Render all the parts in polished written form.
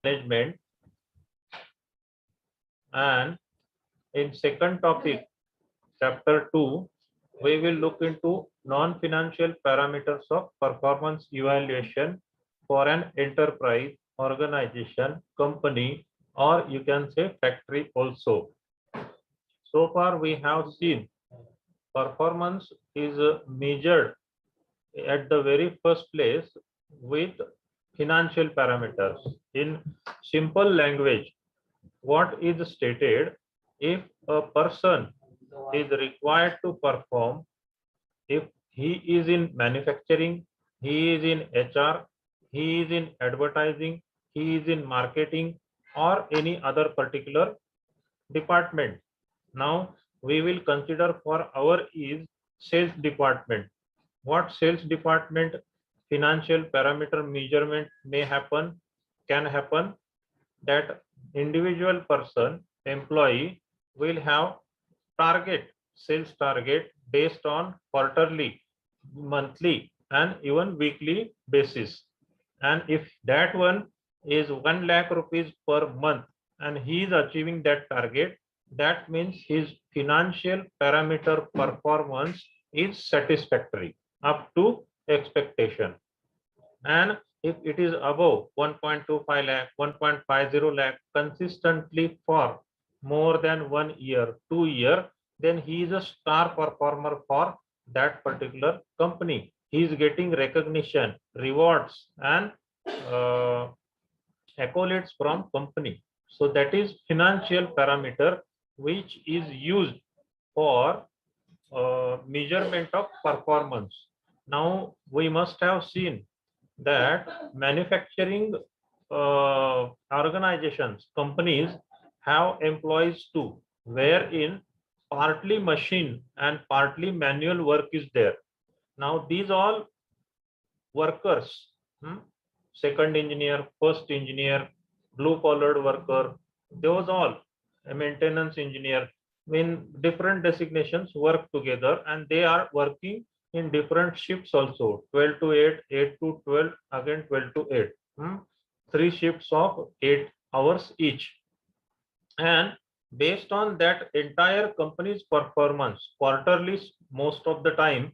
management, and in second topic, chapter 2, we will look into non-financial parameters of performance evaluation for an enterprise, organization, company, or you can say factory also. So far we have seen performance is measured at the very first place with financial parameters. In simple language, what is stated, if a person is required to perform, if he is in manufacturing, he is in HR, he is in advertising, he is in marketing, or any other particular department. Now we will consider for our is sales department. What sales department financial parameter measurement may happen, can happen, that individual person, employee will have target, sales target based on quarterly, monthly, and even weekly basis. And if that one is 1 lakh rupees per month and he is achieving that target, that means his financial parameter performance is satisfactory up to expectation. And if it is above 1.25 lakh, 1.50 lakh consistently for more than 1 year, 2 year, then he is a star performer for that particular company. He is getting recognition, rewards, and accolades from company. So that is financial parameter which is used for measurement of performance. Now we must have seen that manufacturing organizations, companies have employees too, wherein partly machine and partly manual work is there. Now these all workers, second engineer, first engineer, blue collared worker, those all, a maintenance engineer, in different designations work together, and they are working in different shifts also, 12 to 8, 8 to 12, again 12 to 8, 3 shifts of 8 hours each. And based on that entire company's performance, quarterly most of the time,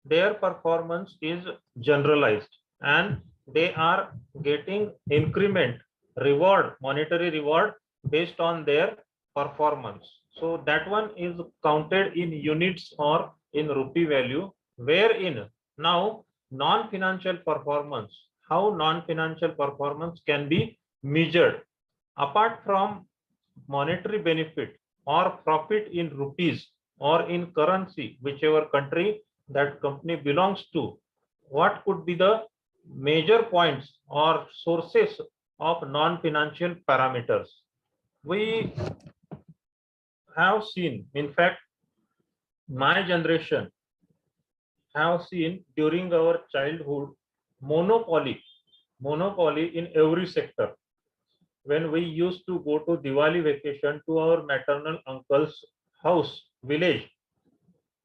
their performance is generalized and they are getting increment, reward, monetary reward based on their performance. So that one is counted in units or in rupee value, wherein now non-financial performance, how non-financial performance can be measured apart from monetary benefit or profit in rupees or in currency, whichever country that company belongs to. What could be the major points or sources of non-financial parameters? We have seen, in fact, my generation have seen during our childhood monopoly in every sector. When we used to go to Diwali vacation to our maternal uncle's house, village,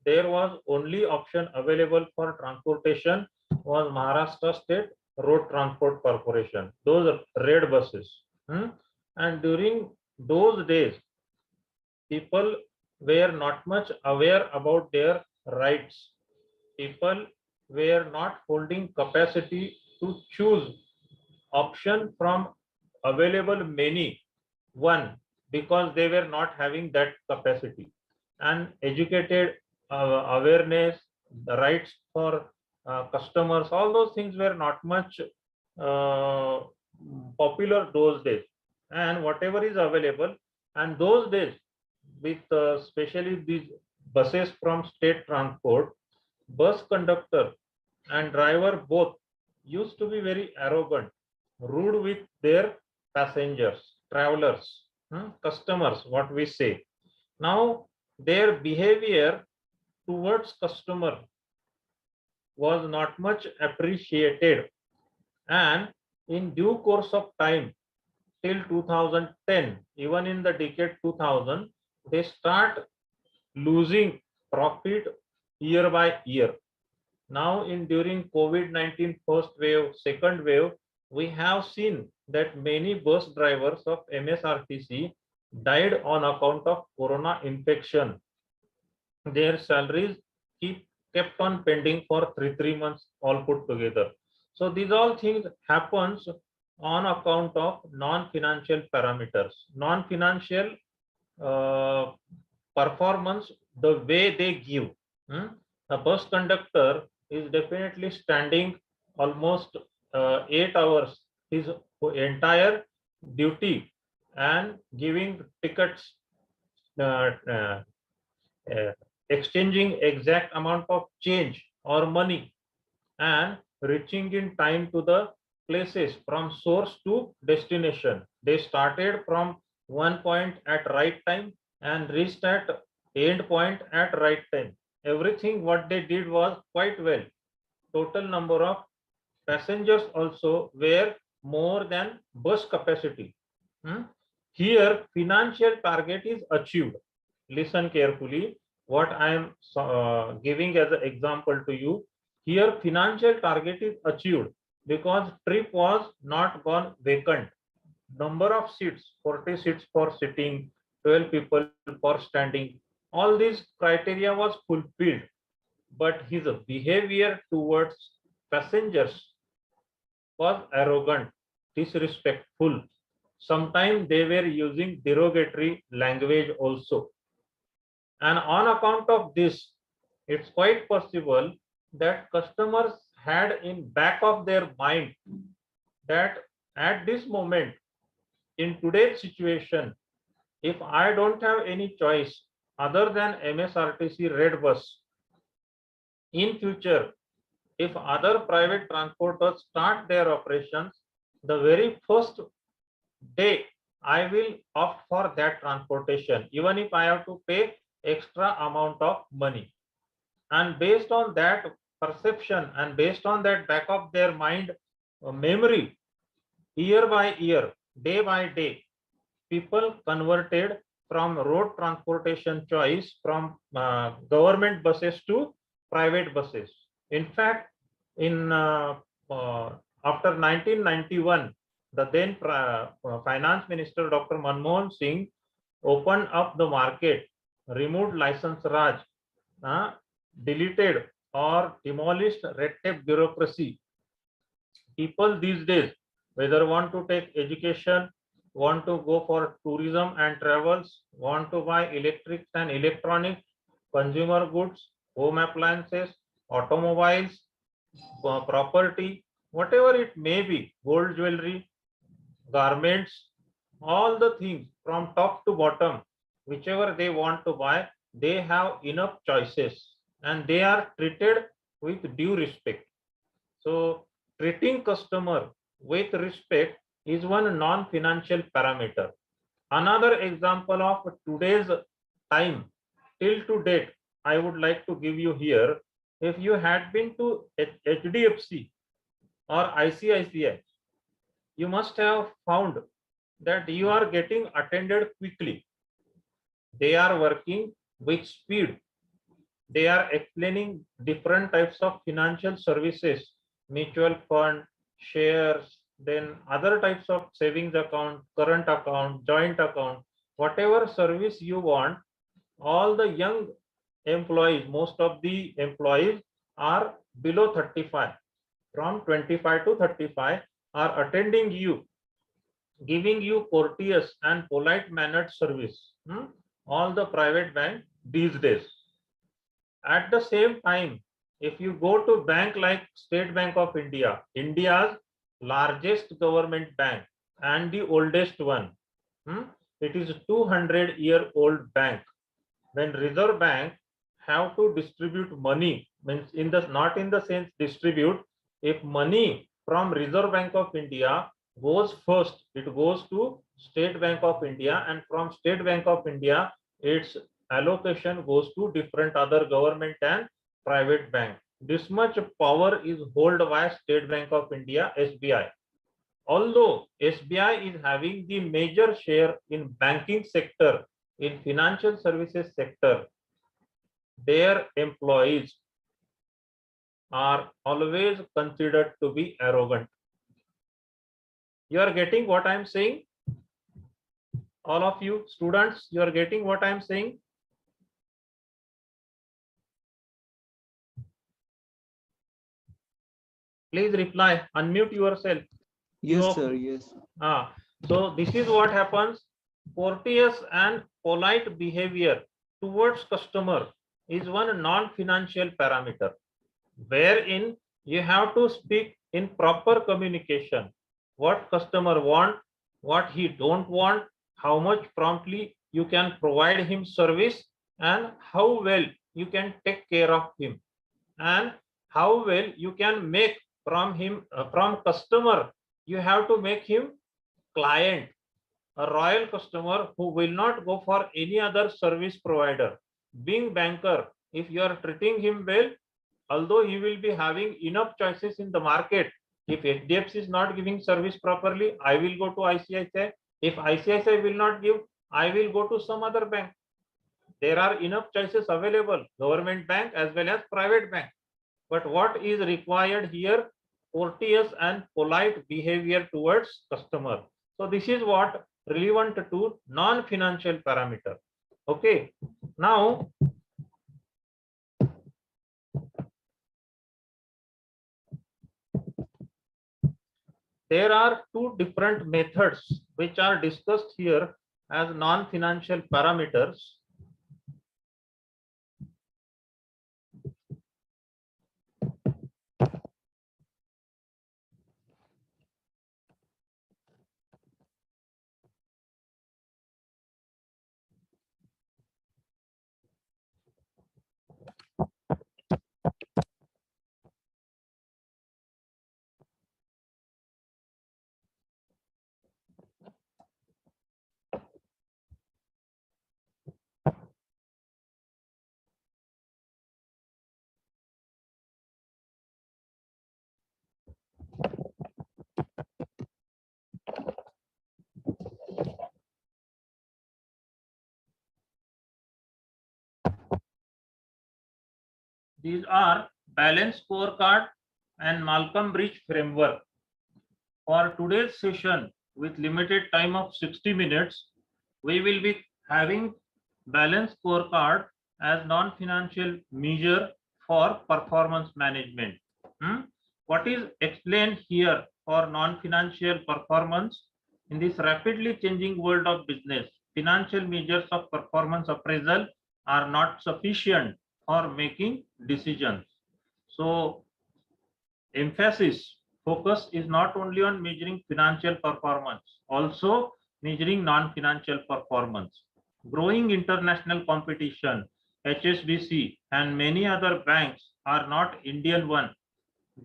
there was only option available for transportation was Maharashtra State Road Transport Corporation, those red buses. And during those days, people were not much aware about their rights. People were not holding capacity to choose option from available many, one, because they were not having that capacity. And educated awareness, the rights for customers, all those things were not much popular those days. And whatever is available, and those days with especially these buses from state transport, bus conductor and driver both used to be very arrogant, rude with their passengers, travelers, customers, what we say. Now their behavior towards customer was not much appreciated, and in due course of time till 2010, even in the decade 2000, they start losing profit year by year. Now in during COVID-19 first wave, second wave, we have seen that many bus drivers of MSRTC died on account of corona infection. Their salaries kept on pending for three months all put together. So these all things happens on account of non-financial parameters, non-financial uh, performance, the way they give. A bus conductor is definitely standing almost 8 hours his entire duty and giving tickets, uh, uh, uh, exchanging exact amount of change or money, and reaching in time to the places from source to destination. They started from one point at right time and reached at end point at right time. Everything what they did was quite well. Total number of passengers also were more than bus capacity. Hmm? Here, financial target is achieved. Listen carefully. What I am giving as an example to you. Here, financial target is achieved because trip was not gone vacant. Number of seats, 40 seats for sitting, 12 people for standing. All these criteria was fulfilled, but his behavior towards passengers was arrogant, disrespectful. Sometimes they were using derogatory language also. And on account of this, it's quite possible that customers had in back of their mind that at this moment, in today's situation, if I don't have any choice other than MSRTC red bus, in future, if other private transporters start their operations, the very first day I will opt for that transportation, even if I have to pay extra amount of money. And based on that perception and based on that back of their mind memory, year by year, day by day, people converted from road transportation choice from government buses to private buses. In fact, in uh, after 1991, the then finance minister Dr. Manmohan Singh opened up the market, removed license Raj, uh, deleted or demolished red tape bureaucracy. People these days, whether want to take education, want to go for tourism and travels, want to buy electrics and electronics, consumer goods, home appliances, automobiles, property, whatever it may be, gold jewelry, garments, all the things from top to bottom, whichever they want to buy, they have enough choices and they are treated with due respect. So treating customer with respect is one non-financial parameter. Another example of today's time till to date, I would like to give you here. If you had been to HDFC or ICICI, you must have found that you are getting attended quickly. They are working with speed. They are explaining different types of financial services, mutual fund, shares, then other types of savings account, current account, joint account, whatever service you want. All the young employees, most of the employees are below 35, from 25 to 35 are attending you, giving you courteous and polite mannered service. All the private bank these days. At the same time, if you go to bank like State Bank of India, India's largest government bank and the oldest one, it is 200-year-old bank. When Reserve Bank have to distribute money, means in the not in the sense distribute, if money from Reserve Bank of India goes first, it goes to State Bank of India, and from State Bank of India, its allocation goes to different other government and private bank. This much power is held by State Bank of India, SBI. Although SBI is having the major share in banking sector, in financial services sector, their employees are always considered to be arrogant. You are getting what I am saying? All of you students, you are getting what I am saying? Please reply, unmute yourself. Yes, sir. Yes. So this is what happens. Courteous and polite behavior towards customer is one non-financial parameter, wherein you have to speak in proper communication. What customer want, what he don't want, how much promptly you can provide him service, and how well you can take care of him, and how well you can make from him from customer, you have to make him client, a royal customer who will not go for any other service provider. Being banker, if you are treating him well, although he will be having enough choices in the market, if HDFC is not giving service properly, I will go to ICICI. If ICICI will not give, I will go to some other bank. There are enough choices available, government bank as well as private bank. But what is required here? Courteous and polite behavior towards customer. So this is what relevant to non-financial parameter. Okay. Now, there are two different methods which are discussed here as non-financial parameters. These are balanced scorecard and Malcolm Bridge framework. For today's session, with limited time of 60 minutes, we will be having balanced scorecard as non-financial measure for performance management. What is explained here for non-financial performance? In this rapidly changing world of business, financial measures of performance appraisal are not sufficient for making decisions. So emphasis, focus is not only on measuring financial performance, also measuring non-financial performance. Growing international competition, HSBC and many other banks are not Indian one.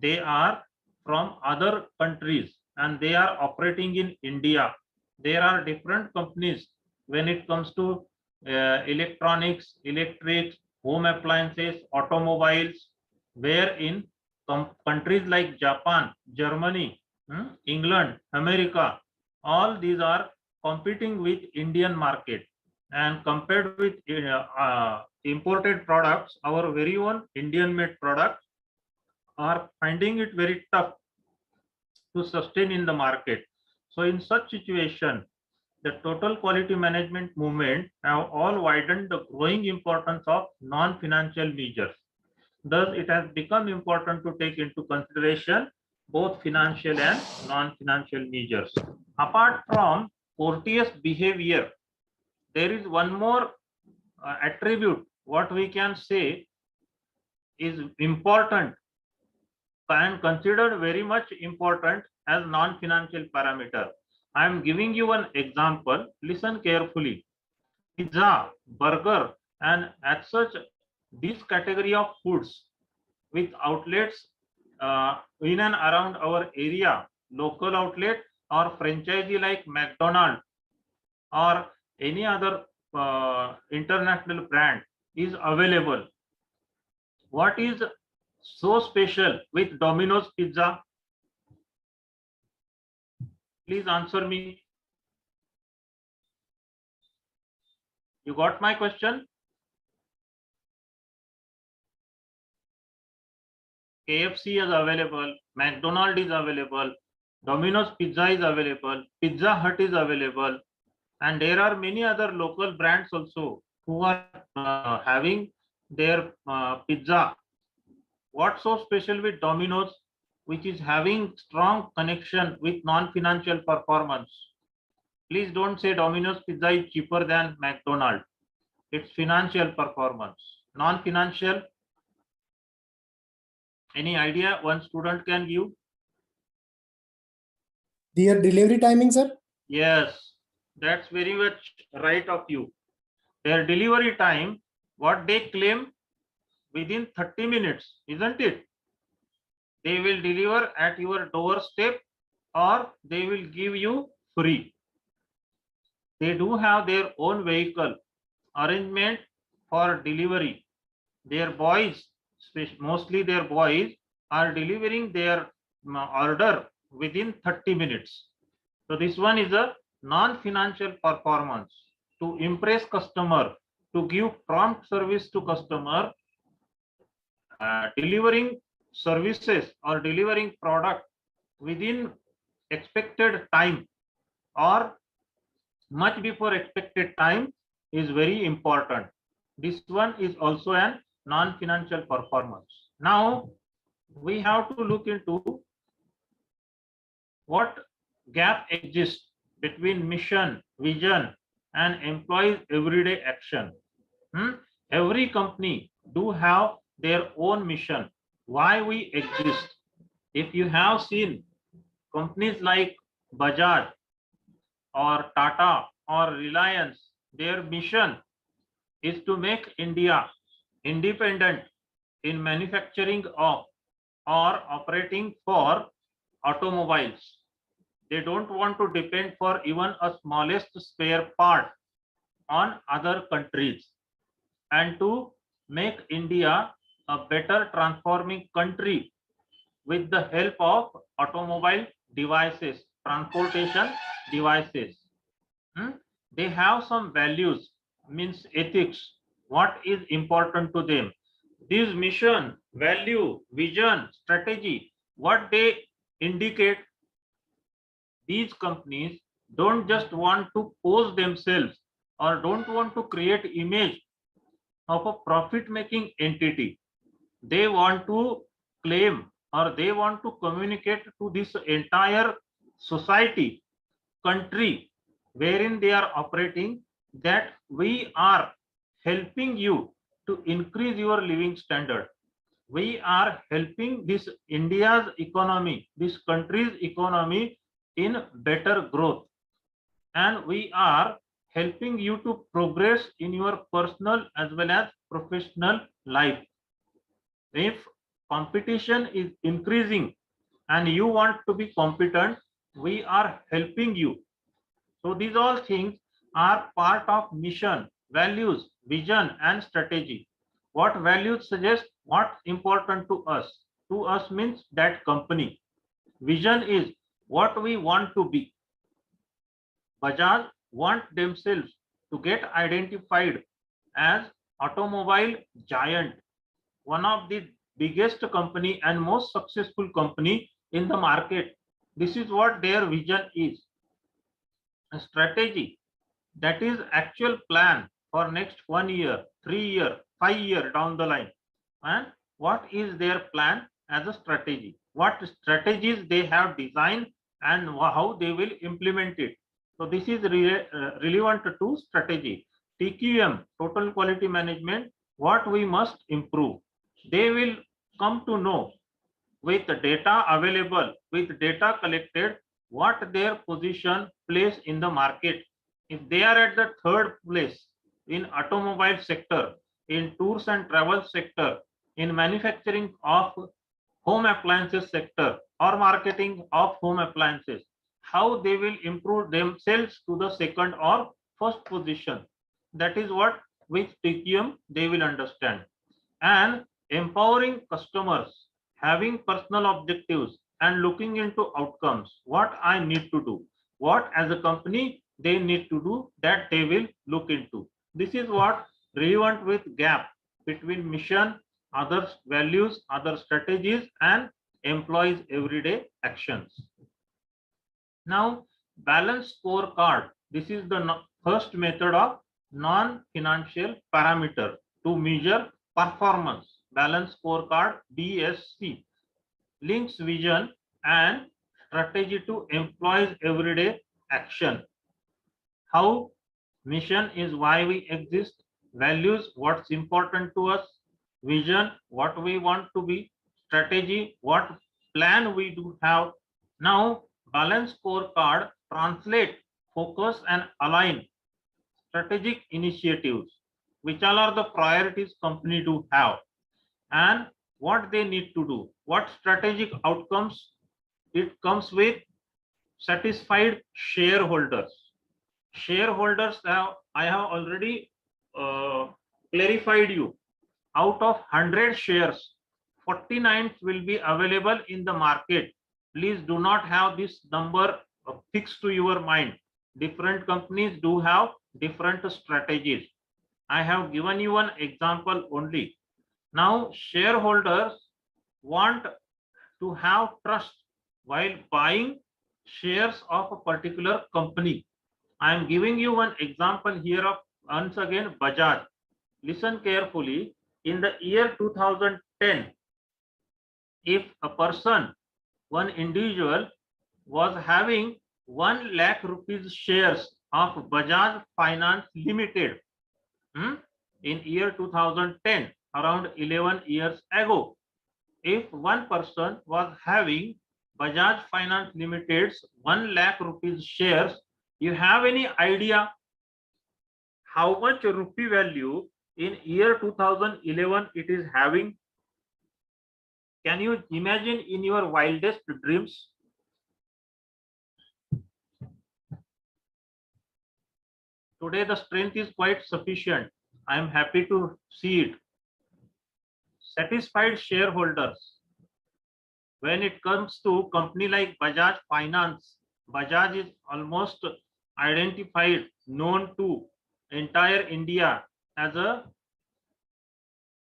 They are from other countries and they are operating in India. There are different companies when it comes to electronics, electrics, home appliances, automobiles, wherein countries like Japan, Germany, England, America, all these are competing with Indian market, and compared with imported products, our very own Indian made products are finding it very tough to sustain in the market. So in such situation, the total quality management movement have all widened the growing importance of non-financial measures. Thus, it has become important to take into consideration both financial and non-financial measures. Apart from courteous behavior, there is one more attribute, what we can say is important and considered very much important as non-financial parameter. I am giving you an example. Listen carefully. Pizza, burger, and as such, this category of foods with outlets in and around our area, local outlet or franchisee like McDonald's or any other international brand is available. What is so special with Domino's Pizza? Please answer me. You got my question? KFC is available, McDonald's is available, Domino's Pizza is available, Pizza Hut is available, and there are many other local brands also who are having their pizza. What's so special with Domino's, which is having strong connection with non-financial performance? Please don't say Domino's Pizza is cheaper than McDonald's. It's financial performance. Non-financial, any idea one student can give? Their delivery timing, sir? Yes, that's very much right of you. Their delivery time, what they claim, within 30 minutes, isn't it? They will deliver at your doorstep or they will give you free. They do have their own vehicle arrangement for delivery. Their boys, mostly their boys, are delivering their order within 30 minutes. So this one is a non-financial performance to impress customer, to give prompt service to customer, delivering services or delivering product within expected time or much before expected time is very important. This one is also an non-financial performance. Now we have to look into what gap exists between mission, vision, and employees' everyday action. Every company do have their own mission, why we exist. If you have seen companies like Bajaj or Tata or Reliance, their mission is to make India independent in manufacturing of or operating for automobiles. They don't want to depend for even a smallest spare part on other countries, and to make India a better transforming country with the help of automobile devices, transportation devices. They have some values, means ethics, what is important to them. This mission, value, vision, strategy, what they indicate, these companies don't just want to pose themselves or don't want to create image of a profit making entity. They want to claim or they want to communicate to this entire society, country wherein they are operating, that we are helping you to increase your living standard. We are helping this India's economy, this country's economy in better growth, and we are helping you to progress in your personal as well as professional life. If competition is increasing and you want to be competent, we are helping you. So these all things are part of mission, values, vision, and strategy. What values suggest what's important to us? To us means that company. Vision is what we want to be. Bajaj want themselves to get identified as automobile giant, one of the biggest company and most successful company in the market. This is what their vision is. A strategy, that is actual plan for next 1 year, 3 year, 5 year down the line. And what is their plan as a strategy? What strategies they have designed and how they will implement it. So this is relevant to strategy. TQM, total quality management, what we must improve. They will come to know with data available, with data collected, what their position place in the market. If they are at the third place in automobile sector, in tours and travel sector, in manufacturing of home appliances sector or marketing of home appliances, how they will improve themselves to the second or first position. That is what with TQM they will understand. And empowering customers, having personal objectives and looking into outcomes, what I need to do, what as a company they need to do, that they will look into. This is what relevant with gap between mission, other values, other strategies, and employees' everyday actions. Now, balance scorecard. This is the first method of non-financial parameter to measure performance. Balance scorecard BSC links vision and strategy to employees' everyday action. How mission is why we exist, values what's important to us, vision what we want to be, strategy what plan we do have. Now balance scorecard translate, focus and align strategic initiatives, which all are the priorities company to have and what they need to do, what strategic outcomes it comes with. Satisfied shareholders. Shareholders have, I have already clarified you. Out of 100 shares, 49 will be available in the market. Please do not have this number fixed to your mind. Different companies do have different strategies. I have given you an example only. Now shareholders want to have trust while buying shares of a particular company. I am giving you one example here of once again Bajaj. Listen carefully. In the year 2010, if a person, one individual was having 1 lakh rupees shares of Bajaj Finance Limited in year 2010, around 11 years ago, if one person was having Bajaj Finance Limited's 1 lakh rupees shares, you have any idea how much rupee value in year 2011 it is having? Can you imagine in your wildest dreams? Today the strength is quite sufficient. I am happy to see it. Satisfied shareholders. When it comes to company like Bajaj Finance, Bajaj is almost identified, known to entire India as a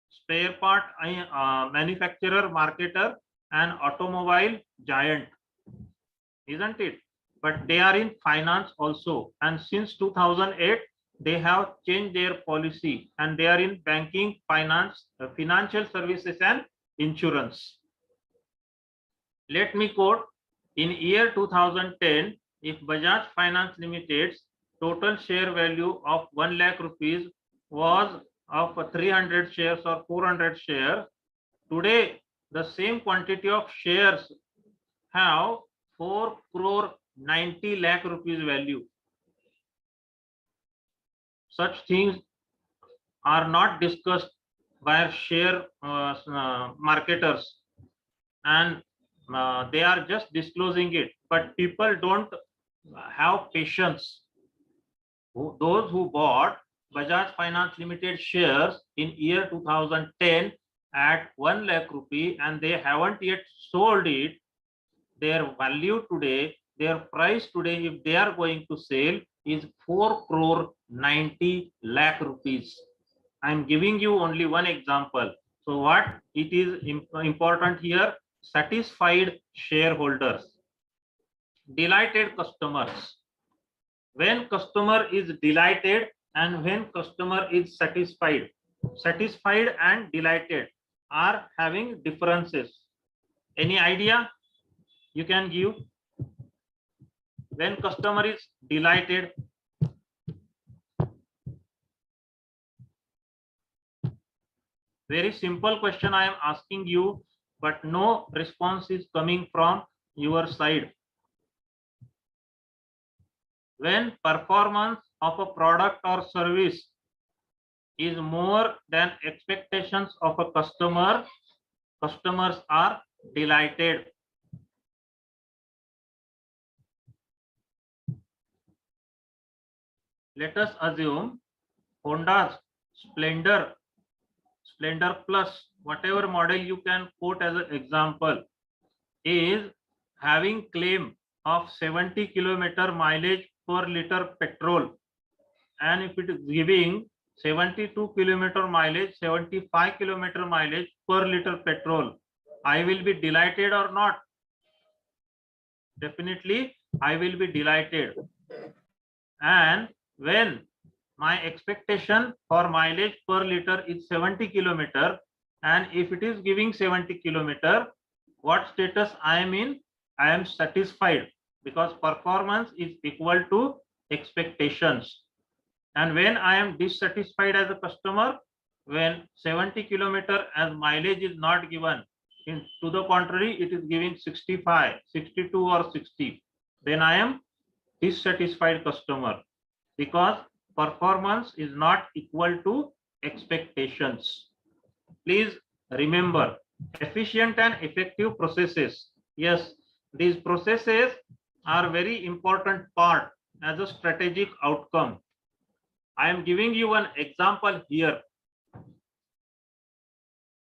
spare part manufacturer, marketer and automobile giant, isn't it? But they are in finance also, and since 2008 they have changed their policy and they are in banking, finance, financial services and insurance. Let me quote, in year 2010, if Bajaj Finance Limited's total share value of 1 lakh rupees was of 300 shares or 400 shares, today the same quantity of shares have 4 crore 90 lakh rupees value. Such things are not discussed by share marketers, and they are just disclosing it, but people don't have patience. Those who bought Bajaj Finance Limited shares in year 2010 at 1 lakh rupee and they haven't yet sold it, their value today, their price today, if they are going to sell, is 4 crore 90 lakh rupees. I am giving you only one example. So what it is important here? Satisfied shareholders, delighted customers. When customer is delighted and when customer is satisfied, satisfied and delighted are having differences. Any idea you can give? When customer is delighted, very simple question I am asking you, but no response is coming from your side. When performance of a product or service is more than expectations of a customer, customers are delighted. Let us assume Honda's Splendor Plus, whatever model you can quote as an example, is having claim of 70 kilometer mileage per liter petrol, and if it is giving 72 kilometer mileage, 75 kilometer mileage per liter petrol, I will be delighted or not? Definitely I will be delighted. And when my expectation for mileage per liter is 70 kilometer, and if it is giving 70 kilometer, what status I am in? I am satisfied, because performance is equal to expectations. And when I am dissatisfied as a customer, when 70 kilometer as mileage is not given, to the contrary, it is giving 65, 62 or 60, then I am dissatisfied customer, because performance is not equal to expectations. Please remember, efficient and effective processes. Yes, these processes are very important part as a strategic outcome. I am giving you an example here.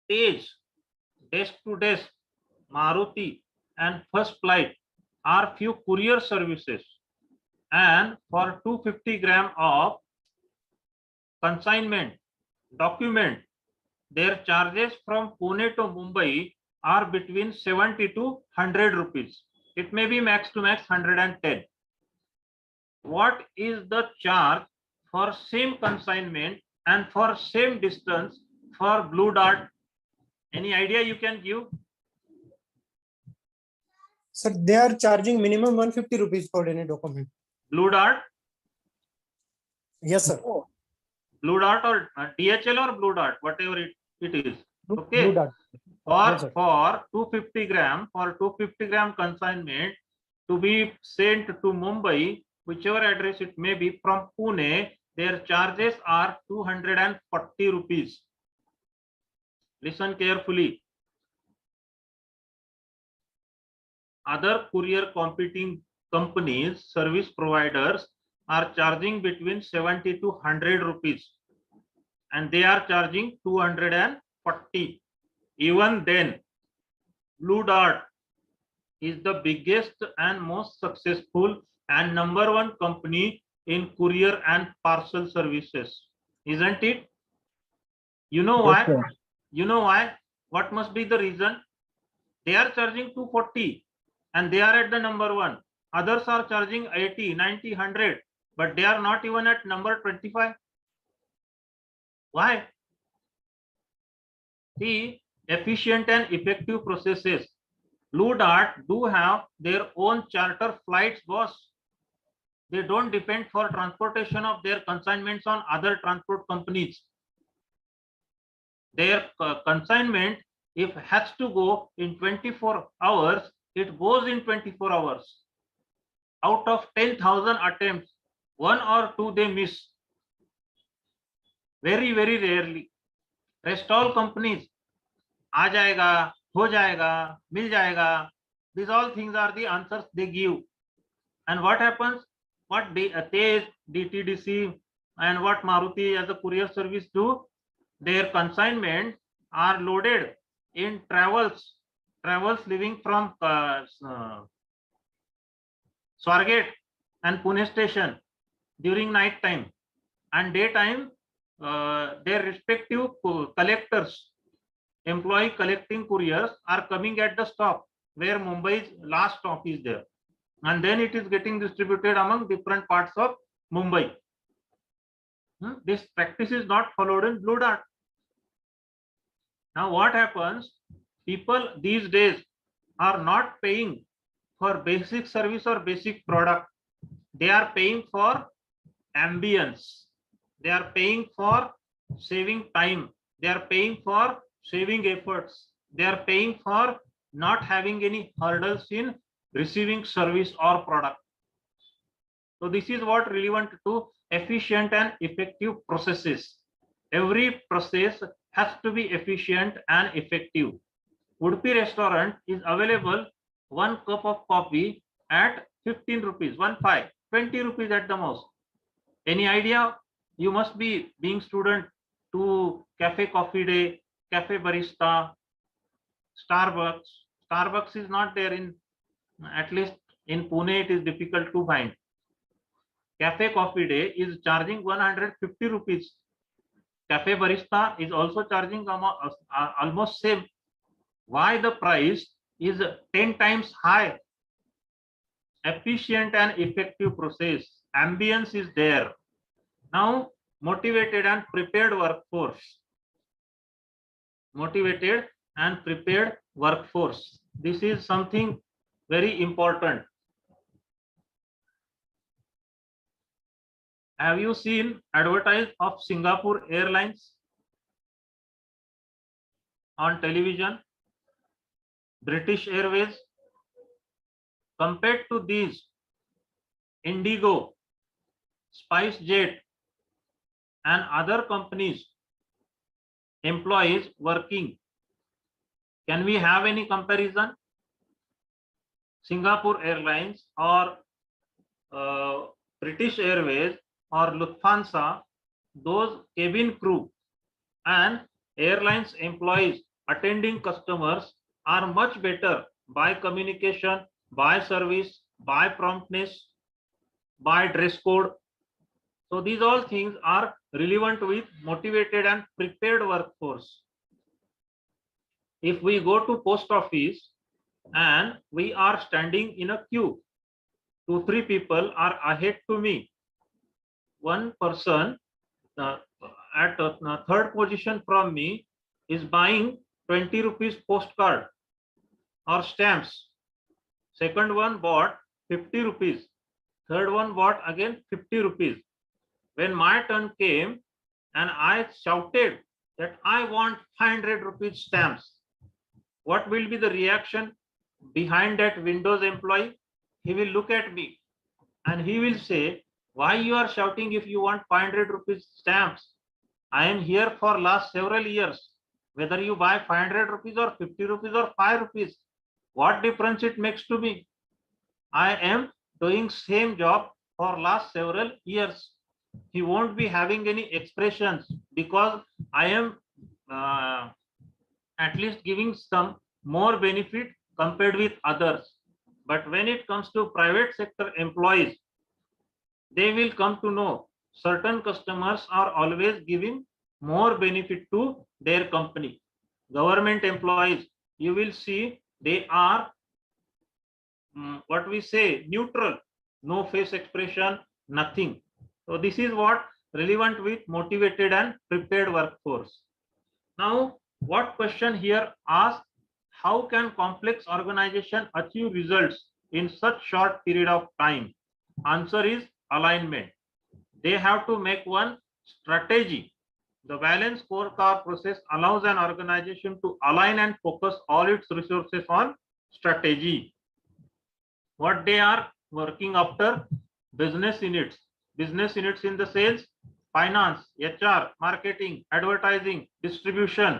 Tej, desk to desk, Maruti and First Flight are few courier services, and for 250 gram of consignment document, their charges from Pune to Mumbai are between 70 to 100 rupees. It may be max to max 110. What is the charge for same consignment and for same distance for Blue Dart? Any idea you can give? Sir, they are charging minimum 150 rupees for any document. Blue Dart? Yes, sir. Blue Dart or DHL or Blue Dart, whatever it is. Okay. Blue Dart. Yes, sir. For 250 gram consignment to be sent to Mumbai, whichever address it may be, from Pune, their charges are 240 rupees. Listen carefully. Other courier competing companies, service providers are charging between 70 to 100 rupees, and they are charging 240. Even then, Blue Dart is the biggest and most successful and #1 company in courier and parcel services, isn't it? You know why? Yes, sir. You know why? What must be the reason? They are charging 240 and they are at the #1. Others are charging 80, 90, 100, but they are not even at number 25. Why? See, efficient and effective processes. Blue Dart do have their own charter flights, boss. They don't depend for transportation of their consignments on other transport companies. Their consignment, if has to go in 24 hours, it goes in 24 hours. Out of 10,000 attempts, 1 or 2 they miss. Very, very rarely. Rest all companies, aa jayega, ho jayega, mil jayega. These all things are the answers they give. And what happens? What Tej, DTDC, and what Maruti as a courier service do? Their consignment are loaded in travels leaving from Swargate and Pune station during night time, and daytime their respective collectors, employee collecting couriers are coming at the stop where Mumbai's last stop is there, and then it is getting distributed among different parts of Mumbai. This practice is not followed in Blue Dart. Now what happens? People these days are not paying for basic service or basic product. They are paying for ambience. They are paying for saving time. They are paying for saving efforts. They are paying for not having any hurdles in receiving service or product. So this is what relevant to efficient and effective processes. Every process has to be efficient and effective. Udupi restaurant is available 1 cup of coffee at 15 rupees, 20 rupees at the most. Any idea? You must be being student to Cafe Coffee Day, Cafe Barista, Starbucks. Starbucks is not there in, at least in Pune, it is difficult to find. Cafe Coffee Day is charging 150 rupees. Cafe Barista is also charging almost same. Why the price is 10 times high? efficient and effective process. Ambience is there. Now, motivated and prepared workforce. Motivated and prepared workforce. This is something very important. Have you seen advertise of Singapore Airlines on television? British Airways? Compared to these, Indigo, SpiceJet, and other companies, employees working, can we have any comparison? Singapore Airlines or British Airways or Lufthansa, those cabin crew and airlines employees attending customers are much better by communication, by service, by promptness, by dress code. So these all things are relevant with motivated and prepared workforce. If we go to post office and we are standing in a queue, 2-3 people are ahead to me. One person at third position from me is buying 20 rupees postcard or stamps. Second one bought 50 rupees. Third one bought again 50 rupees. When my turn came and I shouted that I want 500 rupees stamps, what will be the reaction behind that Windows employee? He will look at me and he will say, why you are shouting if you want 500 rupees stamps? I am here for last several years. Whether you buy 500 rupees or 50 rupees or 5 rupees, what difference it makes to me? I am doing same job for last several years. He won't be having any expressions because I am at least giving some more benefit compared with others. But when it comes to private sector employees, they will come to know certain customers are always giving more benefit to their company. Government employees, you will see they are what we say neutral, no face expression, nothing. So this is what relevant with motivated and prepared workforce. Now, what question here asks, how can complex organization achieve results in such short period of time? Answer is alignment. They have to make one strategy. The balance scorecard process allows an organization to align and focus all its resources on strategy. What they are working after? Business units. Business units in the sales, finance, HR, marketing, advertising, distribution.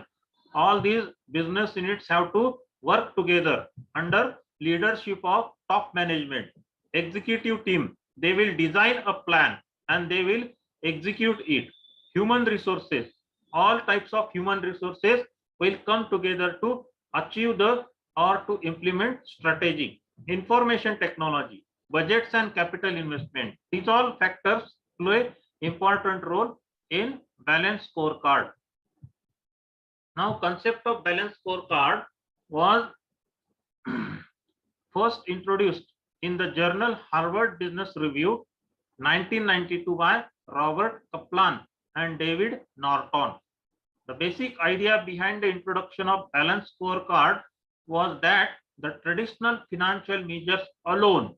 All these business units have to work together under leadership of top management. Executive team, they will design a plan and they will execute it. Human resources, all types of human resources will come together to achieve the or to implement strategy. Information technology, budgets and capital investment, these all factors play important role in balance scorecard. Now, concept of balance scorecard was first introduced in the journal Harvard Business Review 1992 by Robert Kaplan and David Norton. The basic idea behind the introduction of balance scorecard was that the traditional financial measures alone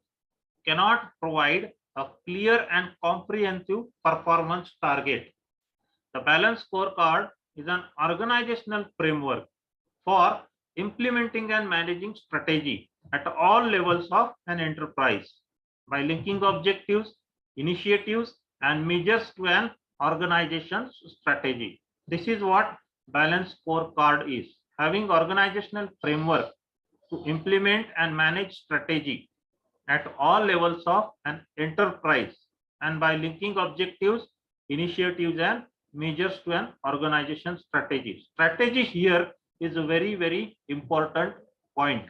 cannot provide a clear and comprehensive performance target. The balance scorecard is an organizational framework for implementing and managing strategy at all levels of an enterprise by linking objectives, initiatives, and measures to an organization's strategy. This is what balance scorecard is, having organizational framework to implement and manage strategy at all levels of an enterprise and by linking objectives, initiatives, and measures to an organization strategy. Strategy here is a very, very important point.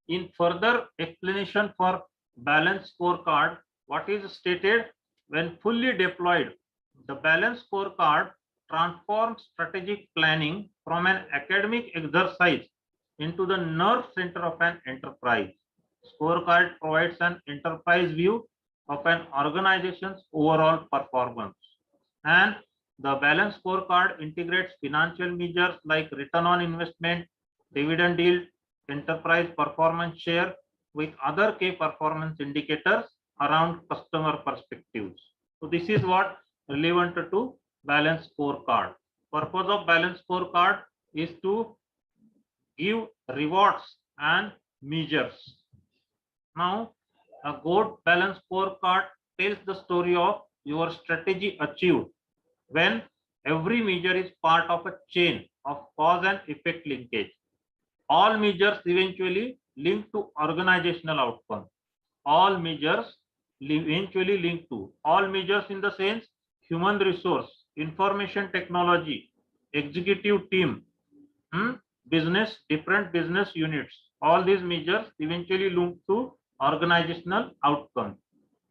In further explanation for balance scorecard, what is stated, when fully deployed, the balance scorecard transforms strategic planning from an academic exercise into the nerve center of an enterprise. Scorecard provides an enterprise view of an organization's overall performance. And the balance scorecard integrates financial measures like return on investment, dividend yield, enterprise performance share with other key performance indicators around customer perspectives. So this is what relevant to balance scorecard. Purpose of balance scorecard is to give rewards and measures. Now, a good balance scorecard tells the story of your strategy achieved when every measure is part of a chain of cause and effect linkage. All measures eventually link to organizational outcome. All measures eventually link to all measures in the sense human resource, information technology, executive team, business, different business units. All these measures eventually link to organizational outcome.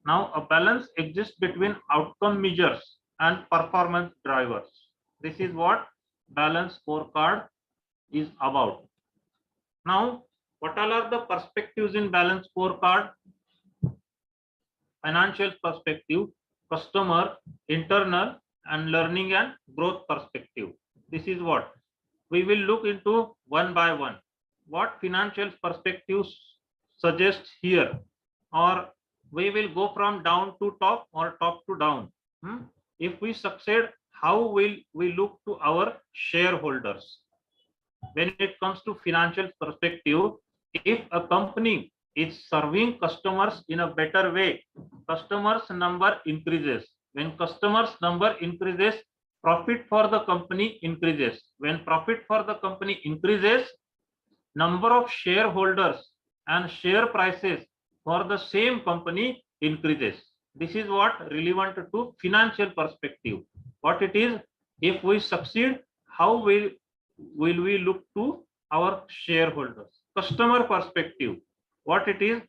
Now, a balance exists between outcome measures and performance drivers. This is what balance scorecard is about. Now, what all are the perspectives in balance scorecard? Financial perspective, customer, internal, and learning and growth perspective. This is what we will look into one by one. What financial perspectives suggest here, or we will go from down to top or top to down. If we succeed, how will we look to our shareholders? When it comes to financial perspective, if a company is serving customers in a better way, customers number increases. When customers number increases, profit for the company increases. When profit for the company increases, number of shareholders and share prices for the same company increases. This is what relevant to financial perspective. What it is, if we succeed, how will we look to our shareholders? Customer perspective, what it is,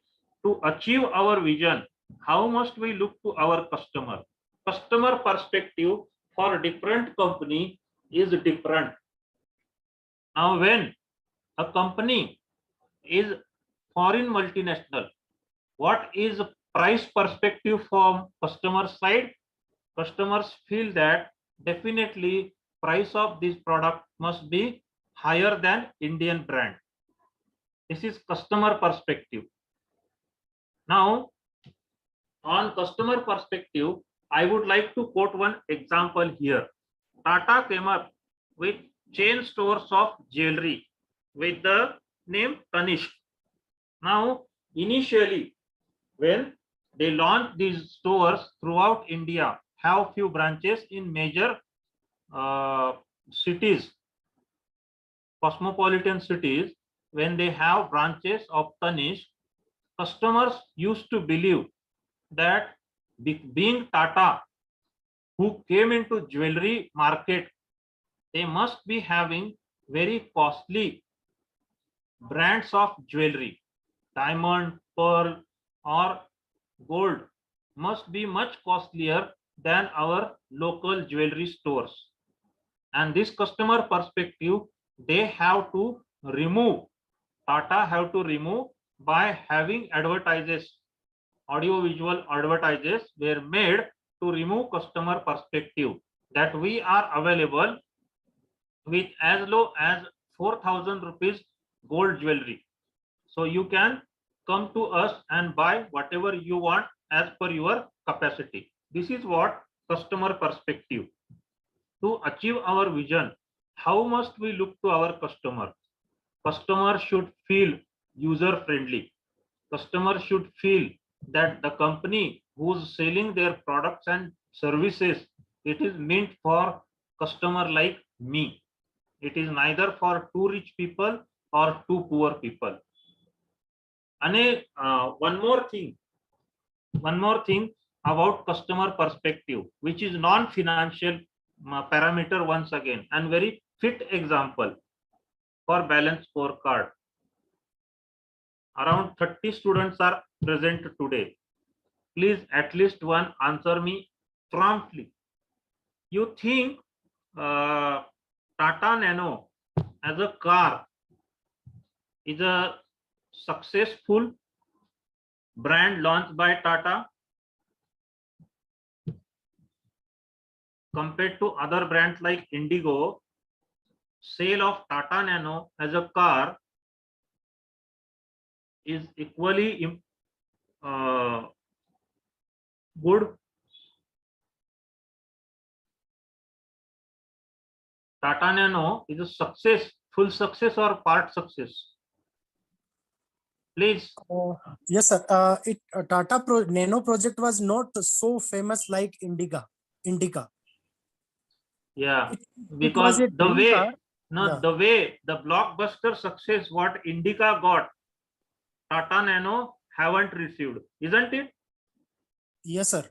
to achieve our vision, how must we look to our customer? Customer perspective for different company is different. Now, when a company is foreign multinational, what is price perspective from customer side? Customers feel that definitely price of this product must be higher than Indian brand. This is customer perspective. Now, on customer perspective, I would like to quote one example here. Tata came up with chain stores of jewelry with the name Tanishq. Now, initially, when they launched these stores throughout India, have few branches in major cities, cosmopolitan cities. When they have branches of Tanishq, customers used to believe that being Tata, who came into jewelry market, they must be having very costly brands of jewelry. Diamond, pearl, or gold must be much costlier than our local jewelry stores. And this customer perspective, they have to remove, Tata have to remove by having advertises, audio-visual advertises were made to remove customer perspective that we are available with as low as 4,000 rupees gold jewelry. So you can come to us and buy whatever you want as per your capacity. This is what customer perspective. To achieve our vision, how must we look to our customer? Customer should feel user friendly. Customer should feel that the company who's selling their products and services, it is meant for customer like me. It is neither for too rich people or too poor people. And one more thing about customer perspective, which is non-financial parameter once again, and very fit example for balance scorecard. Around 30 students are present today. Please at least one answer me promptly. You think Tata Nano as a car is a successful brand launched by Tata compared to other brands like Indigo, sale of Tata Nano as a car is equally good. Tata Nano is a success, full success or part success? Please. Yes, sir. Nano project was not so famous like Indica. Yeah, It because was a the dream way, car. no, Yeah. the way the blockbuster success what Indica got, Tata Nano haven't received, isn't it? Yes, sir.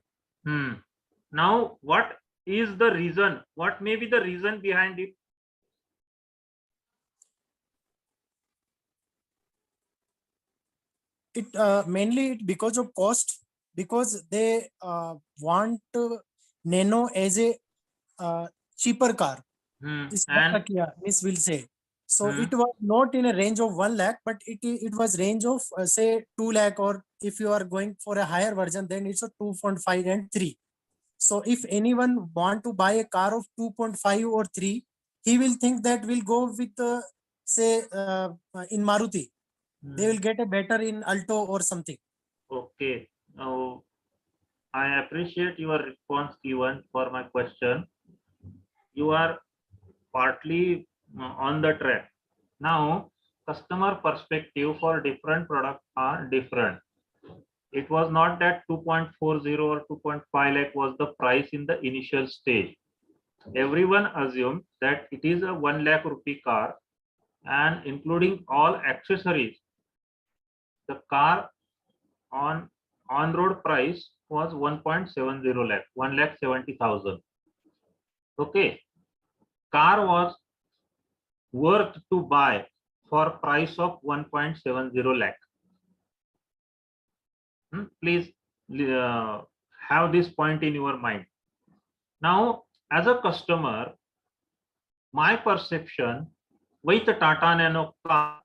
Now, what is the reason? What may be the reason behind it? It mainly because of cost, because they want Nano as a cheaper car. Is what And Kia Miss will say. So Hmm. it was not in a range of 1 lakh, but it was range of say 2 lakh, or if you are going for a higher version, then it's a 2.5 and 3. So if anyone want to buy a car of 2.5 or 3, he will think that will go with say in Maruti. They will get a better in Alto or something. Okay. Now, I appreciate your response given for my question. You are partly on the track. Now, customer perspective for different products are different. It was not that 2.40 or 2.5 lakh was the price in the initial stage. Everyone assumed that it is a 1 lakh rupee car, and including all accessories, the car on road price was 1.70 lakh, 1,70,000. Okay, car was worth to buy for price of 1.70 lakh. Please have this point in your mind. Now, as a customer, my perception with the Tata Nano car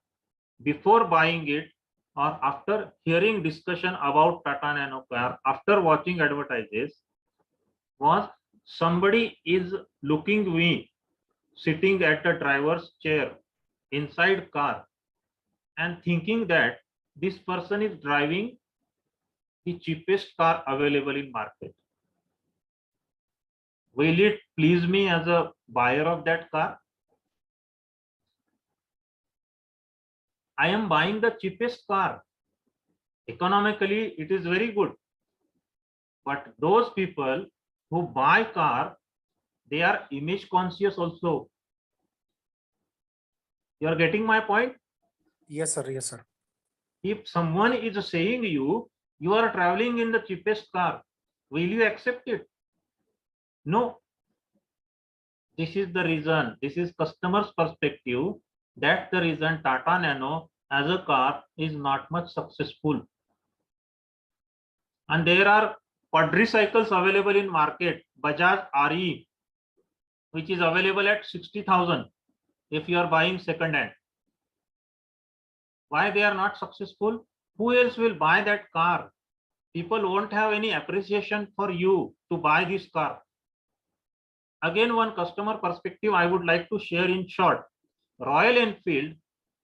before buying it or after hearing discussion about Tata Nano car, after watching advertises, was somebody is looking me sitting at the driver's chair inside car and thinking that this person is driving the cheapest car available in market. Will it please me as a buyer of that car? I am buying the cheapest car. Economically, it is very good. But those people who buy car, they are image conscious also. You are getting my point? Yes, sir. Yes, sir. If someone is saying you are traveling in the cheapest car, will you accept it? No. This is the reason. This is customer's perspective. That's the reason Tata Nano as a car is not much successful. And there are quadricycles available in market. Bajaj RE, which is available at 60,000 if you are buying second hand. Why they are not successful? Who else will buy that car? People won't have any appreciation for you to buy this car. Again, one customer perspective I would like to share in short. Royal Enfield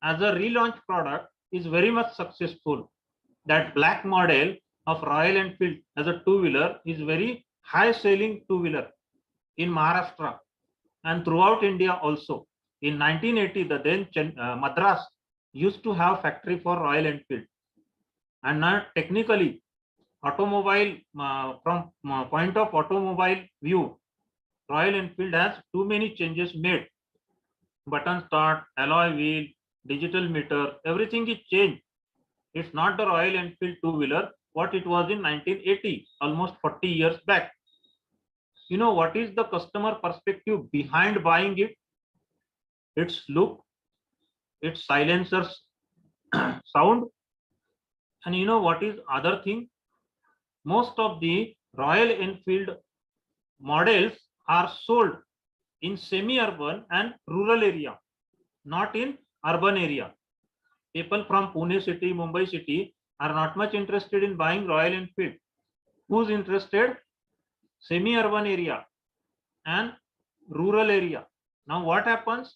as a relaunch product is very much successful. That black model of Royal Enfield as a two-wheeler is very high selling two-wheeler in Maharashtra and throughout India also. In 1980, the then Madras used to have factory for Royal Enfield. And now technically, automobile from point of automobile view, Royal Enfield has too many changes made. Button start, alloy wheel, digital meter, everything is changed. It's not the Royal Enfield two-wheeler what it was in 1980, almost 40 years back. You know what is the customer perspective behind buying it? Its look, its silencers sound, and you know what is other thing? Most of the Royal Enfield models are sold in semi-urban and rural area, not in urban area. People from Pune city, Mumbai city are not much interested in buying Royal Enfield. Who's interested? Semi-urban area and rural area. Now what happens?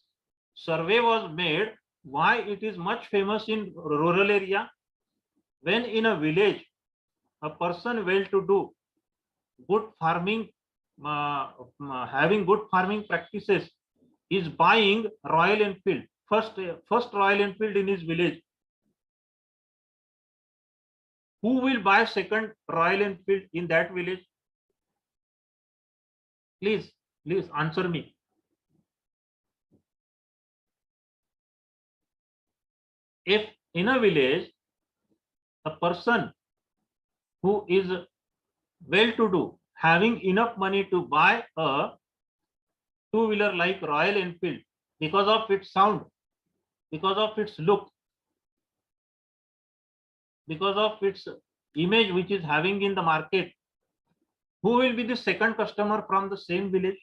Survey was made why it is much famous in rural area. When in a village, a person well-to-do, good farming, having good farming practices, is buying Royal Enfield, first Royal Enfield in his village. Who will buy second Royal Enfield in that village? Please answer me. If in a village, a person who is well-to-do, having enough money to buy a two-wheeler like Royal Enfield because of its sound, because of its look, because of its image which is having in the market, who will be the second customer from the same village?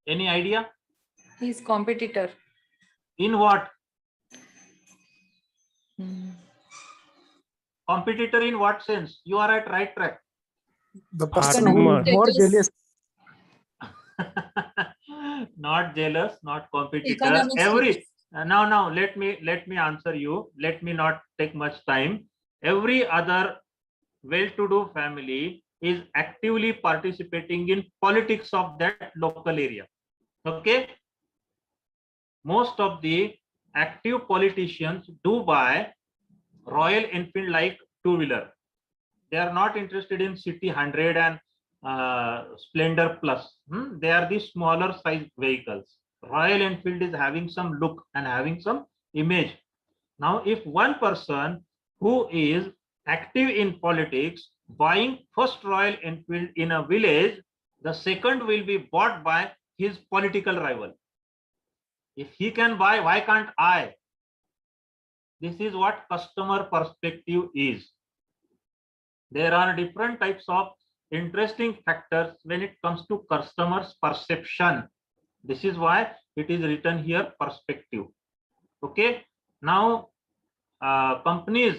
Any idea? His competitor. In what? Hmm. Competitor in what sense? You are at right track. The person who Economic is more status. jealous. Not jealous, not competitor. Economic Every now let me answer you. Let me not take much time. Every other well-to-do family is actively participating in politics of that local area. Okay. Most of the active politicians do buy Royal Enfield like two-wheeler. They are not interested in City 100 and Splendor Plus. They are the smaller size vehicles. Royal Enfield is having some look and having some image. Now, if one person who is active in politics buying first Royal Enfield in a village, the second will be bought by his political rival. If he can buy, why can't I? This is what customer perspective is. There are different types of interesting factors when it comes to customers' perception. This is why it is written here perspective. Okay. Now, companies,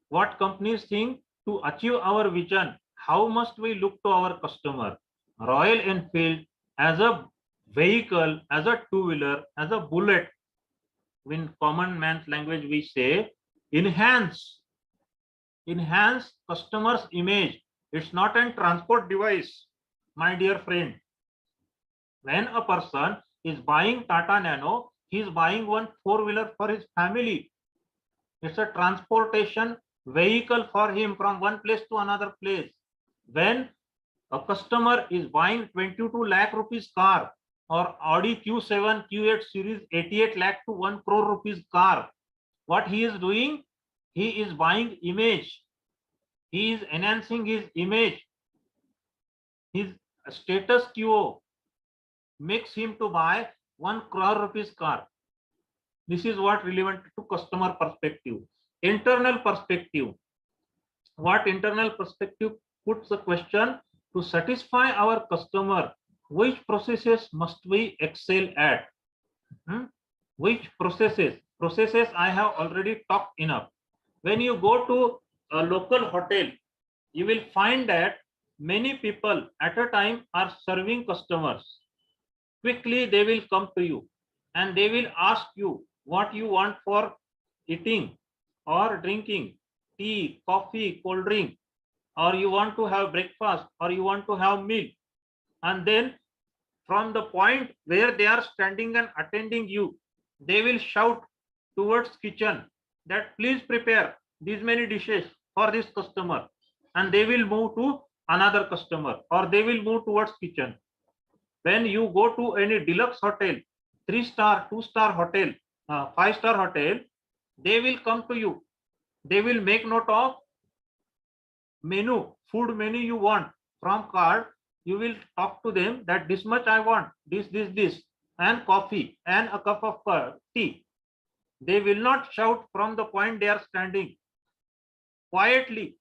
what companies think to achieve our vision, how must we look to our customer? Royal Enfield as a vehicle, as a two-wheeler, as a bullet, in common man's language we say, enhance customers' image. It's not a transport device, my dear friend. When a person is buying Tata Nano, he is buying one four-wheeler for his family. It's a transportation vehicle for him from one place to another place. When a customer is buying 22 lakh rupees car or Audi Q7, Q8 series 88 lakh to 1 crore rupees car, what he is doing? He is buying image. He is enhancing his image. His status quo makes him to buy 1 crore rupees car. This is what relevant to customer perspective. Internal perspective. What internal perspective puts the question to satisfy our customer, which processes must we excel at? Which processes? Processes I have already talked enough. When you go to a local hotel, you will find that many people at a time are serving customers. Quickly they will come to you and they will ask you what you want for eating or drinking, tea, coffee, cold drink, or you want to have breakfast, or you want to have meal. And then from the point where they are standing and attending you, they will shout towards kitchen that please prepare these many dishes for this customer, and they will move to another customer, or they will move towards kitchen. When you go to any deluxe hotel, 3-star, 2-star hotel, 5-star hotel, they will come to you. They will make note of menu, food menu you want from card. You will talk to them that this much I want, this, and coffee and a cup of tea. They will not shout from the point they are standing. Quietly,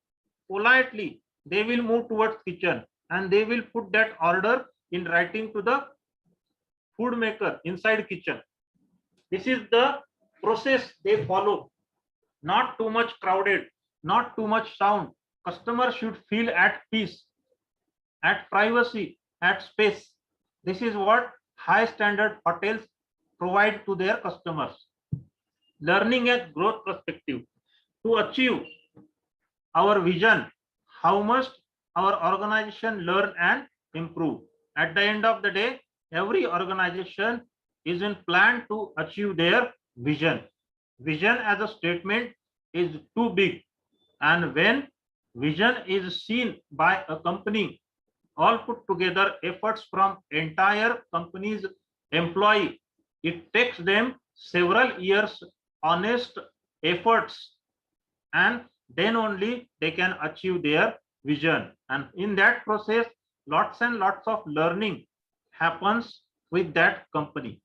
politely, they will move towards kitchen and they will put that order in writing to the food maker inside kitchen. This is the process they follow. Not too much crowded, not too much sound. Customer should feel at peace, at privacy, at space. This is what high standard hotels provide to their customers. Learning and growth perspective. To achieve our vision, how must our organization learn and improve? At the end of the day, every organization is in plan to achieve their vision. Vision as a statement is too big, and when vision is seen by a company, all put together efforts from entire company's employee, it takes them several years honest efforts, and then only they can achieve their vision. And in that process, lots and lots of learning happens with that company.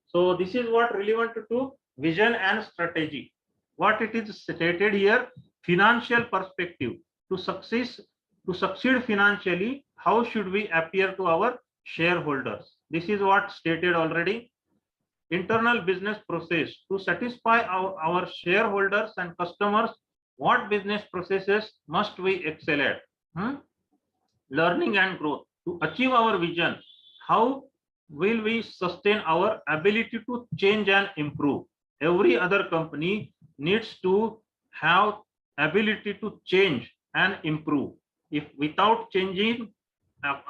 So this is what relevant to vision and strategy. What it is stated here, financial perspective. To succeed financially, how should we appear to our shareholders? This is what stated already. Internal business process. To satisfy our shareholders and customers, what business processes must we excel at? Learning and growth. To achieve our vision, how will we sustain our ability to change and improve? Every other company needs to have ability to change and improve. If without changing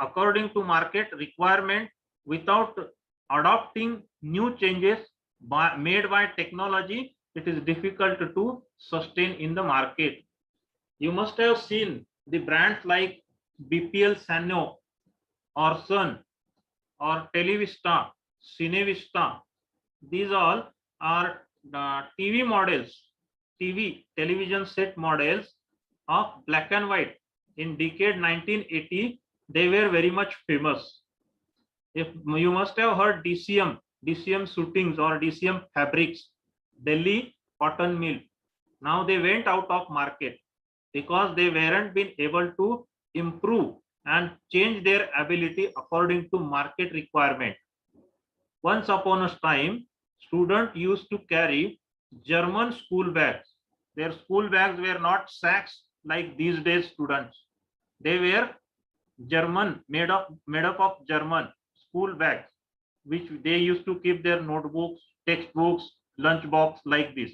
according to market requirement, without adopting new changes made by technology, it is difficult to sustain in the market. You must have seen the brands like BPL Sanyo or Sun or Televista, Cinevista. These all are TV models, television set models of black and white. In decade 1980, they were very much famous. If you must have heard DCM suitings or DCM fabrics, Delhi cotton mill. Now they went out of market because they weren't been able to improve and change their ability according to market requirement. Once upon a time, students used to carry German school bags. Their school bags were not sacks like these days students. They were German, made up of German school bags, which they used to keep their notebooks, textbooks, lunch box like this.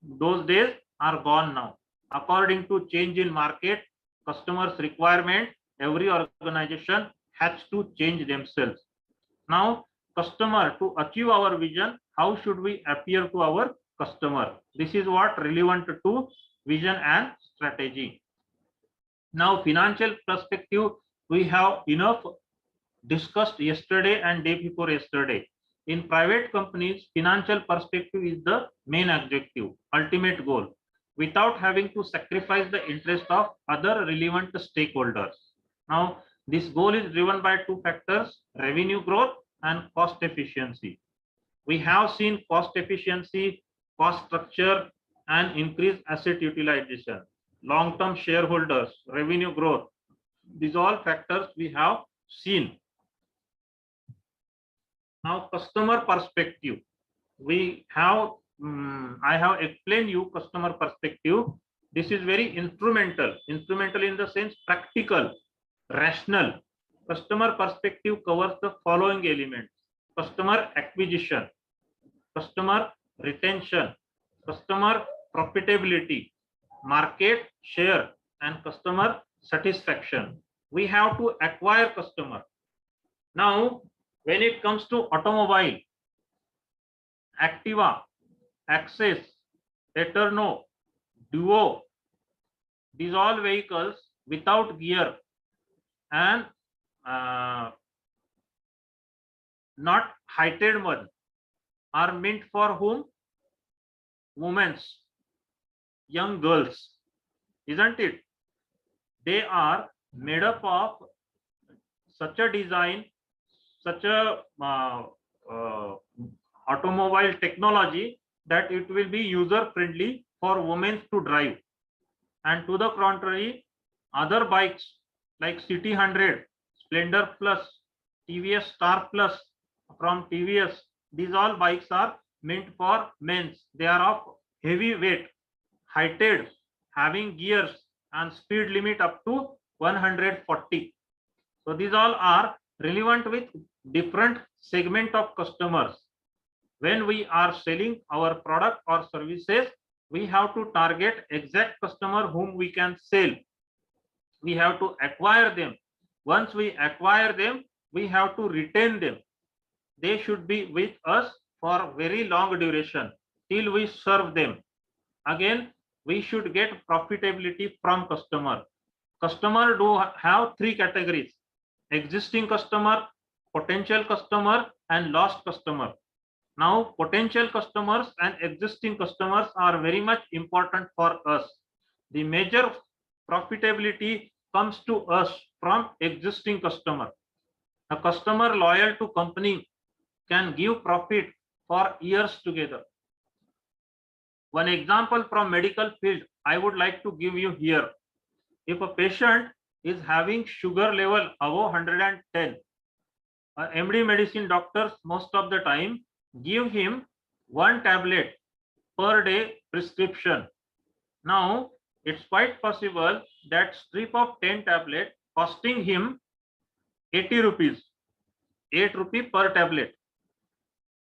Those days are gone now. According to change in market, customers' requirement, every organization has to change themselves. Now, customer, to achieve our vision, how should we appear to our customer? This is what relevant to vision and strategy. Now, financial perspective, we have enough discussed yesterday and day before yesterday. In private companies, financial perspective is the main objective, ultimate goal, without having to sacrifice the interest of other relevant stakeholders. Now, this goal is driven by two factors, revenue growth and cost efficiency. We have seen cost efficiency, cost structure, and increased asset utilization, long-term shareholders, revenue growth. These all factors we have seen. Now, customer perspective. We have, I have explained you customer perspective. This is very instrumental in the sense practical, rational. Customer perspective covers the following elements: customer acquisition, customer retention, customer profitability, market share, and customer satisfaction. We have to acquire customer. Now, when it comes to automobile, Activa, Access, Eterno, Duo, these all vehicles without gear and not heighted one are meant for whom? Women's, young girls, isn't it? They are made up of such a design, such a automobile technology that it will be user friendly for women to drive. And to the contrary, other bikes like City 100, Splendor Plus, TVS Star Plus from TVS. These all bikes are meant for men's. They are of heavy weight, heighted, having gears and speed limit up to 140. So these all are relevant with different segment of customers. When we are selling our product or services, we have to target exact customer whom we can sell. We have to acquire them. Once we acquire them, we have to retain them. They should be with us for very long duration till we serve them. Again, we should get profitability from customer. Customer do have three categories: existing customer, potential customer, and lost customer. Now, potential customers and existing customers are very much important for us. The major profitability comes to us from existing customer. A customer loyal to company can give profit for years together. One example from medical field I would like to give you here. If a patient is having sugar level above 110, MD medicine doctors most of the time give him one tablet per day prescription. Now, it's quite possible that strip of 10 tablet costing him 80 rupees, 8 rupees per tablet,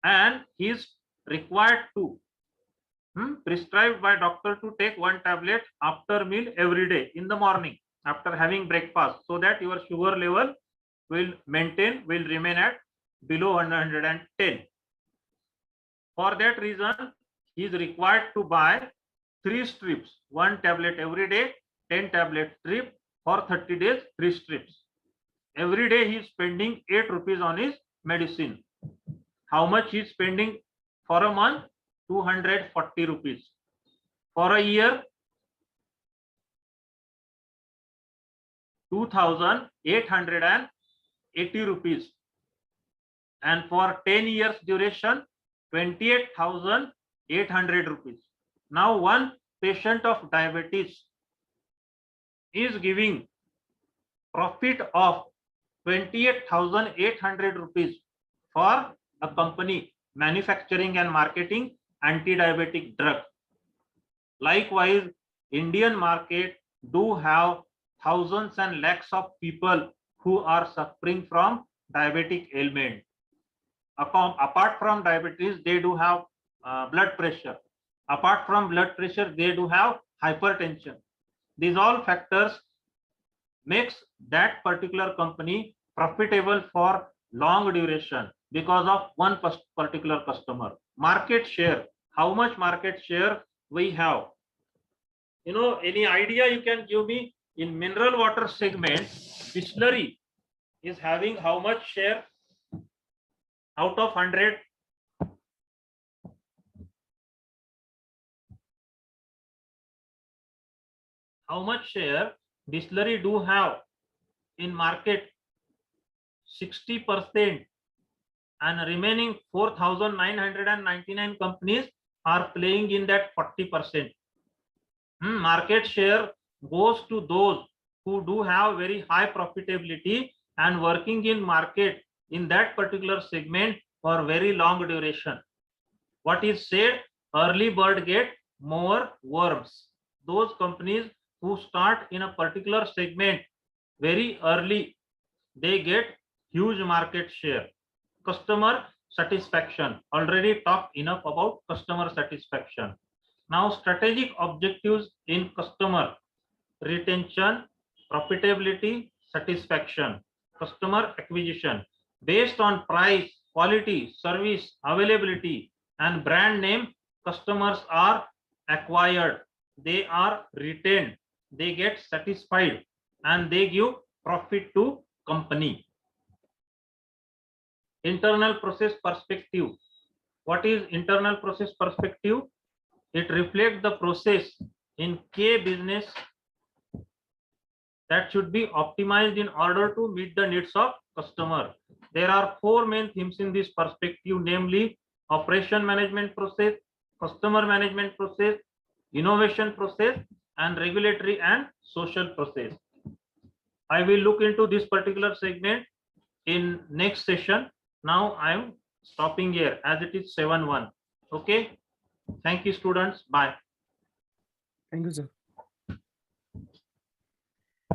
and he is required to prescribed by doctor to take one tablet after meal every day in the morning after having breakfast, so that your sugar level will remain at below 110. For that reason, he is required to buy 3 strips, one tablet every day, 10 tablet strip for 30 days, 3 strips. Every day he is spending 8 rupees on his medicine. How much he is spending for a month? 240 rupees. For a year, 2,880 rupees. And for 10 years duration, 28,800 rupees. Now, one patient of diabetes is giving profit of 28,800 rupees for a company manufacturing and marketing anti-diabetic drug. Likewise, Indian market do have thousands and lakhs of people who are suffering from diabetic ailment. Apart from diabetes, they do have blood pressure. Apart from blood pressure, they do have hypertension. These all factors makes that particular company profitable for long duration because of one particular customer. Market share, how much market share we have? You know, any idea you can give me? In mineral water segment, Bisleri is having how much share out of 100? How much share Bisleri do have in market? 60%, and remaining 4,999 companies are playing in that 40%. Market share goes to those who do have very high profitability and working in market in that particular segment for very long duration. What is said? Early bird get more worms. Those companies who start in a particular segment very early, they get huge market share. Customer satisfaction. Already talked enough about customer satisfaction. Now, strategic objectives in customer: retention, profitability, satisfaction. Customer acquisition based on price, quality, service, availability, and brand name. Customers are acquired, they are retained, they get satisfied, and they give profit to company. Internal process perspective. What is internal process perspective? It reflects the process in K business that should be optimized in order to meet the needs of customer. There are 4 main themes in this perspective, namely operation management process, customer management process, innovation process, and regulatory and social process. I will look into this particular segment in next session. Now I am stopping here as it is 7:1. Okay. Thank you, students. Bye. Thank you, sir.